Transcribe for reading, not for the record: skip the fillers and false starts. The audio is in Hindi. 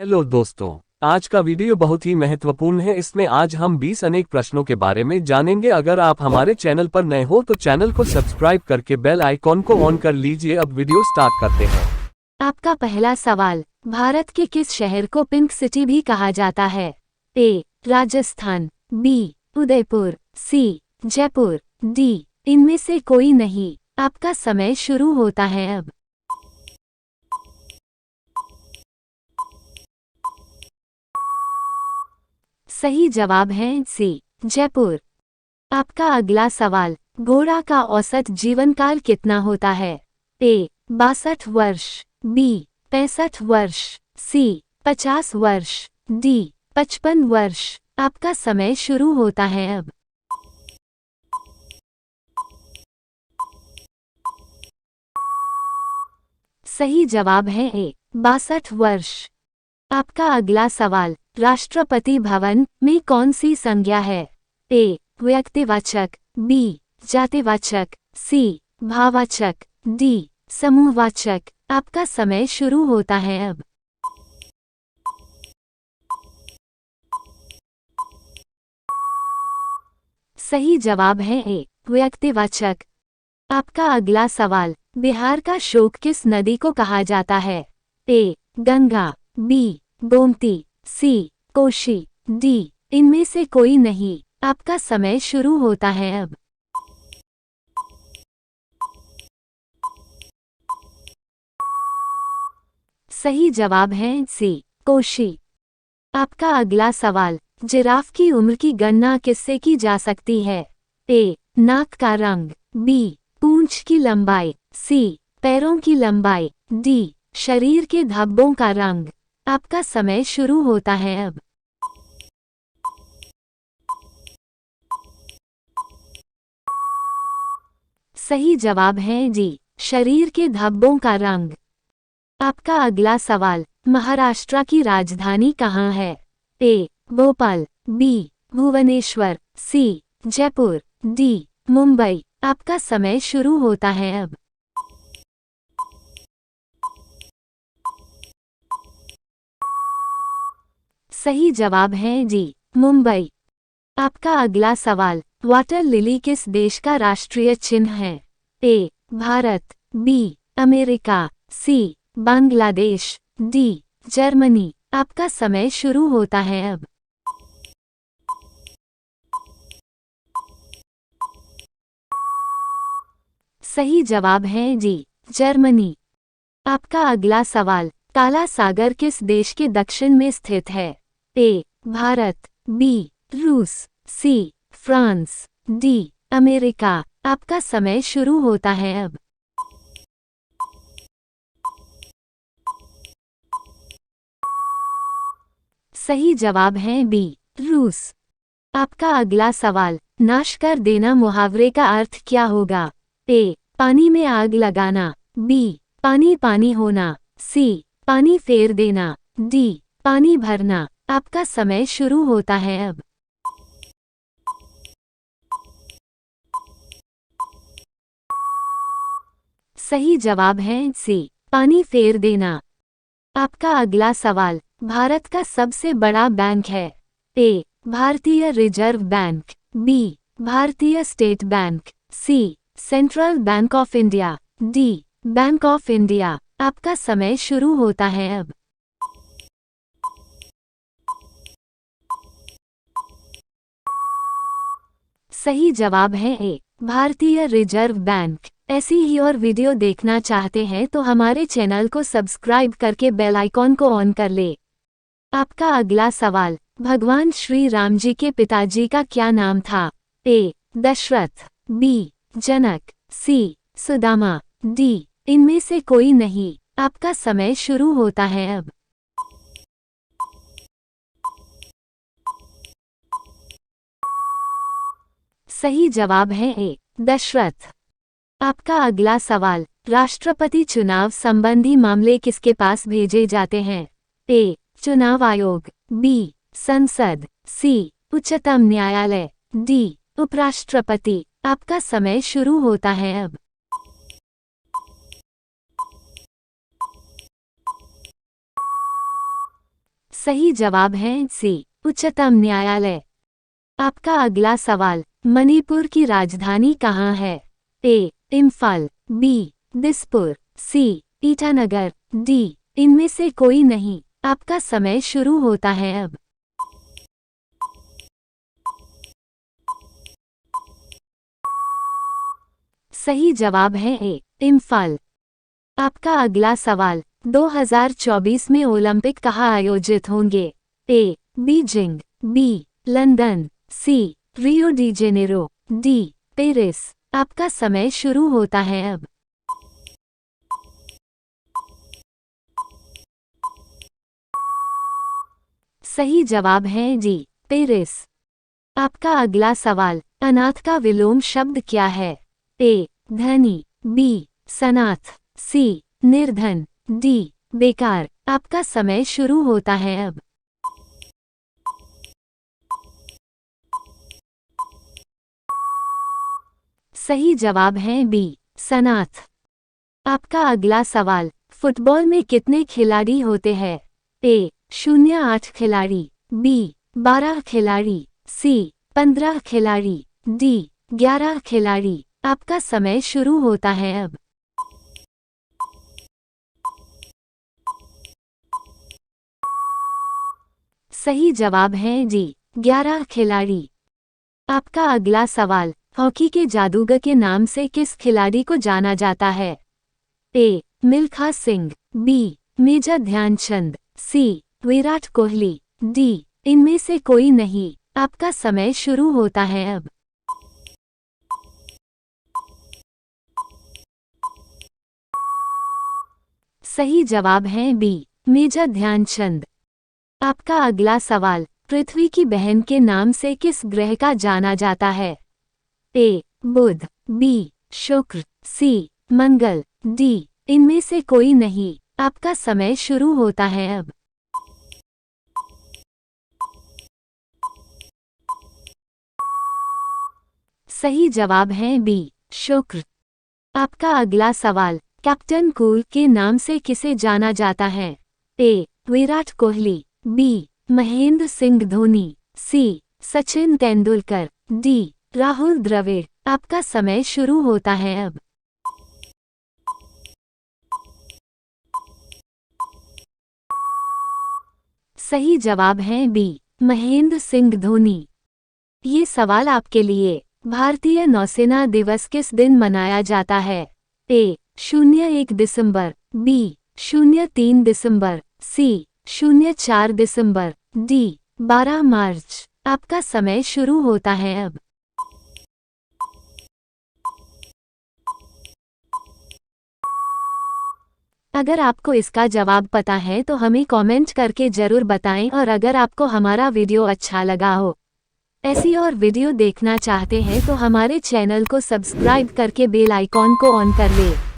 हेलो दोस्तों, आज का वीडियो बहुत ही महत्वपूर्ण है। इसमें आज हम 20 अनेक प्रश्नों के बारे में जानेंगे। अगर आप हमारे चैनल पर नए हो तो चैनल को सब्सक्राइब करके बेल आइकॉन को ऑन कर लीजिए। अब वीडियो स्टार्ट करते हैं। आपका पहला सवाल, भारत के किस शहर को पिंक सिटी भी कहा जाता है? ए. राजस्थान, बी. उदयपुर, सी. जयपुर, डी. इनमें से कोई नहीं। आपका समय शुरू होता है अब। सही जवाब है सी. जयपुर। आपका अगला सवाल, घोड़ा का औसत जीवनकाल कितना होता है? ए. 62 वर्ष, बी. 65 वर्ष, सी. 50 वर्ष, डी. 55 वर्ष। आपका समय शुरू होता है अब। सही जवाब है ए. 62 वर्ष। आपका अगला सवाल, राष्ट्रपति भवन में कौन सी संज्ञा है? ए. व्यक्तिवाचक, बी. जातिवाचक, सी. भाववाचक, डी. समूहवाचक। आपका समय शुरू होता है अब। सही जवाब है ए. व्यक्तिवाचक। आपका अगला सवाल, बिहार का शोक किस नदी को कहा जाता है? ए. गंगा, बी. गोमती, सी. कोशी, डी. इनमें से कोई नहीं। आपका समय शुरू होता है अब। सही जवाब है सी. कोशी। आपका अगला सवाल, जिराफ की उम्र की गणना किससे की जा सकती है? ए. नाक का रंग, बी. पूंछ की लंबाई, सी. पैरों की लंबाई, डी. शरीर के धब्बों का रंग। आपका समय शुरू होता है अब। सही जवाब है जी. शरीर के धब्बों का रंग। आपका अगला सवाल, महाराष्ट्र की राजधानी कहाँ है? ए. भोपाल, बी. भुवनेश्वर, सी. जयपुर, डी. मुंबई। आपका समय शुरू होता है अब। सही जवाब है जी. मुंबई। आपका अगला सवाल, वाटर लिली किस देश का राष्ट्रीय चिन्ह है? ए. भारत, बी. अमेरिका, सी. बांग्लादेश, डी. जर्मनी। आपका समय शुरू होता है अब। सही जवाब है जी. जर्मनी। आपका अगला सवाल, काला सागर किस देश के दक्षिण में स्थित है? ए. भारत, बी. रूस, सी. France, D. अमेरिका। आपका समय शुरू होता है अब। सही जवाब है बी. रूस। आपका अगला सवाल, नाश कर देना मुहावरे का अर्थ क्या होगा? ए. पानी में आग लगाना, बी. पानी पानी होना, सी. पानी फेर देना, डी. पानी भरना। आपका समय शुरू होता है अब। सही जवाब है सी. पानी फेर देना। आपका अगला सवाल, भारत का सबसे बड़ा बैंक है? A. Bharatiya Reserve Bank, B. Bharatiya State Bank, C. Central Bank of India, D. Bank of India. आपका समय शुरू होता है अब। सही जवाब है ए. Bharatiya Reserve bank. ऐसी ही और वीडियो देखना चाहते हैं तो हमारे चैनल को सब्सक्राइब करके बेल आइकॉन को ऑन कर ले। आपका अगला सवाल, भगवान श्री राम जी के पिताजी का क्या नाम था? ए. दशरथ, बी. जनक, सी. सुदामा, डी. इनमें से कोई नहीं। आपका समय शुरू होता है अब। सही जवाब है ए. दशरथ। आपका अगला सवाल, राष्ट्रपति चुनाव संबंधी मामले किसके पास भेजे जाते हैं? ए. चुनाव आयोग, बी. संसद, सी. उच्चतम न्यायालय, डी. उपराष्ट्रपति। आपका समय शुरू होता है अब। सही जवाब है सी, उच्चतम न्यायालय। आपका अगला सवाल, मणिपुर की राजधानी कहाँ है? ए. इम्फाल, बी. दिसपुर, सी. ईटानगर, डी. इनमें से कोई नहीं। आपका समय शुरू होता है अब। सही जवाब है ए. इम्फाल। आपका अगला सवाल, 2024 में ओलंपिक कहाँ आयोजित होंगे? A. Beijing, B. London, C. Rio de Janeiro, D. Paris. आपका समय शुरू होता है अब। सही जवाब है डी. पेरिस। आपका अगला सवाल, अनाथ का विलोम शब्द क्या है? ए. धनी, बी. सनाथ, सी. निर्धन, डी. बेकार। आपका समय शुरू होता है अब। सही जवाब है बी. सनाथ। आपका अगला सवाल, फुटबॉल में कितने खिलाड़ी होते हैं? ए. 08 खिलाड़ी, बी. 12 खिलाड़ी, सी. 15 खिलाड़ी, डी. 11 खिलाड़ी। आपका समय शुरू होता है अब। सही जवाब है डी. 11 खिलाड़ी। आपका अगला सवाल, हॉकी के जादूगर के नाम से किस खिलाड़ी को जाना जाता है? ए. मिल्खा सिंह, बी. मेजर ध्यानचंद, सी. विराट कोहली, डी. इनमें से कोई नहीं। आपका समय शुरू होता है अब। सही जवाब है बी. मेजर ध्यानचंद। आपका अगला सवाल, पृथ्वी की बहन के नाम से किस ग्रह का जाना जाता है? ए. बुध, बी. शुक्र, सी. मंगल, डी. इनमें से कोई नहीं। आपका समय शुरू होता है अब। सही जवाब है बी. शुक्र। आपका अगला सवाल, कैप्टन कूल के नाम से किसे जाना जाता है? ए. विराट कोहली, बी. महेंद्र सिंह धोनी, सी. सचिन तेंदुलकर, डी. राहुल द्रविड़। आपका समय शुरू होता है अब। सही जवाब है बी. महेंद्र सिंह धोनी। ये सवाल आपके लिए, भारतीय नौसेना दिवस किस दिन मनाया जाता है? ए. 01 दिसंबर, बी. 03 दिसंबर, सी. 04 दिसंबर, डी. 12 मार्च। आपका समय शुरू होता है अब। अगर आपको इसका जवाब पता है तो हमें कमेंट करके जरूर बताएं, और अगर आपको हमारा वीडियो अच्छा लगा हो, ऐसी और वीडियो देखना चाहते हैं तो हमारे चैनल को सब्सक्राइब करके बेल आइकॉन को ऑन कर ले।